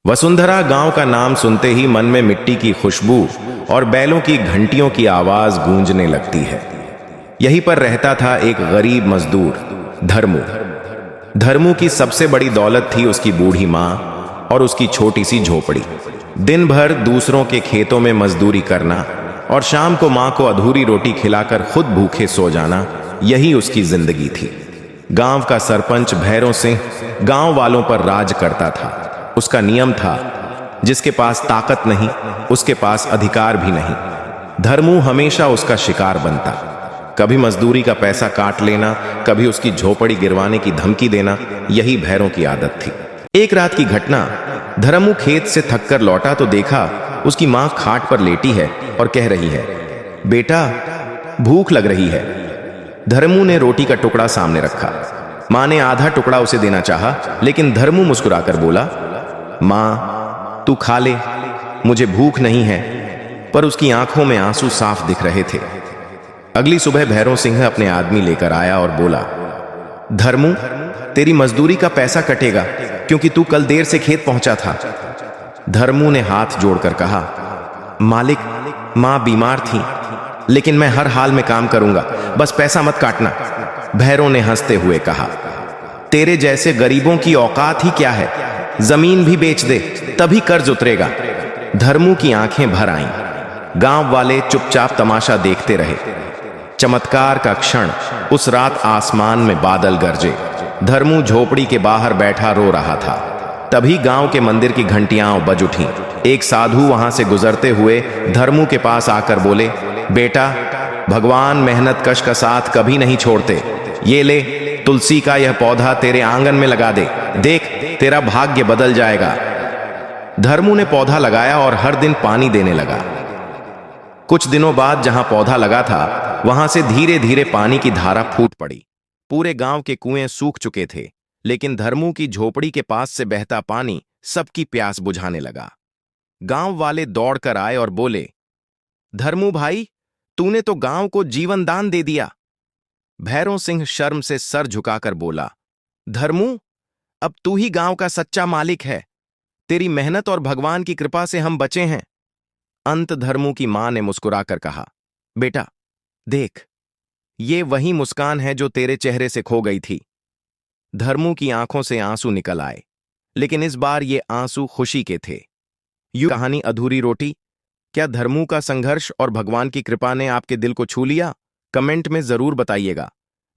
वसुंधरा गांव का नाम सुनते ही मन में मिट्टी की खुशबू और बैलों की घंटियों की आवाज गूंजने लगती है। यहीं पर रहता था एक गरीब मजदूर धर्मू। धर्मू की सबसे बड़ी दौलत थी उसकी बूढ़ी मां और उसकी छोटी सी झोपड़ी। दिन भर दूसरों के खेतों में मजदूरी करना और शाम को मां को अधूरी रोटी खिलाकर खुद भूखे सो जाना, यही उसकी जिंदगी थी। गांव का सरपंच भैरों सिंह गांव वालों पर राज करता था। उसका नियम था, जिसके पास ताकत नहीं उसके पास अधिकार भी नहीं। धर्मू हमेशा उसका शिकार बनता। कभी मजदूरी का पैसा काट लेना, कभी उसकी झोपड़ी गिरवाने की धमकी देना, यही भैरों की आदत थी। एक रात की घटना, धर्मू खेत से थककर लौटा तो देखा उसकी मां खाट पर लेटी है और कह रही है, बेटा भूख लग रही है। धर्मू ने रोटी का टुकड़ा सामने रखा। मां ने आधा टुकड़ा उसे देना चाहा, लेकिन धर्मू मुस्कुराकर बोला, मां तू खा ले, मुझे भूख नहीं है। पर उसकी आंखों में आंसू साफ दिख रहे थे। अगली सुबह भैरव सिंह अपने आदमी लेकर आया और बोला, धर्मू तेरी मजदूरी का पैसा कटेगा, क्योंकि तू कल देर से खेत पहुंचा था। धर्मू ने हाथ जोड़कर कहा, मालिक मां बीमार थी, लेकिन मैं हर हाल में काम करूंगा, बस पैसा मत काटना। भैरव ने हंसते हुए कहा, तेरे जैसे गरीबों की औकात ही क्या है, जमीन भी बेच दे तभी कर्ज उतरेगा। धर्मू की आंखें भर आईं। गांव वाले चुपचाप तमाशा देखते रहे। चमत्कार का क्षण, उस रात आसमान में बादल गरजे। धर्मू झोपड़ी के बाहर बैठा रो रहा था। तभी गांव के मंदिर की घंटियां बज उठीं। एक साधु वहां से गुजरते हुए धर्मू के पास आकर बोले, बेटा भगवान मेहनत कश का साथ कभी नहीं छोड़ते। ये ले, तुलसी का यह पौधा तेरे आंगन में लगा दे, देख तेरा भाग्य बदल जाएगा। धर्मू ने पौधा लगाया और हर दिन पानी देने लगा। कुछ दिनों बाद जहां पौधा लगा था, वहां से धीरे धीरे पानी की धारा फूट पड़ी। पूरे गांव के कुएं सूख चुके थे, लेकिन धर्मू की झोपड़ी के पास से बहता पानी सबकी प्यास बुझाने लगा। गांव वाले दौड़कर आए और बोले, धर्मू भाई, तूने तो गांव को जीवन दान दे दिया। भैरव सिंह शर्म से सर झुकाकर बोला, धर्मू अब तू ही गांव का सच्चा मालिक है। तेरी मेहनत और भगवान की कृपा से हम बचे हैं। अंत धर्मू की मां ने मुस्कुराकर कहा, बेटा देख, ये वही मुस्कान है जो तेरे चेहरे से खो गई थी। धर्मू की आंखों से आंसू निकल आए, लेकिन इस बार ये आंसू खुशी के थे। यूं कहानी अधूरी रोटी। क्या धर्मू का संघर्ष और भगवान की कृपा ने आपके दिल को छू लिया? कमेंट में जरूर बताइएगा।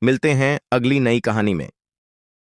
मिलते हैं अगली नई कहानी में।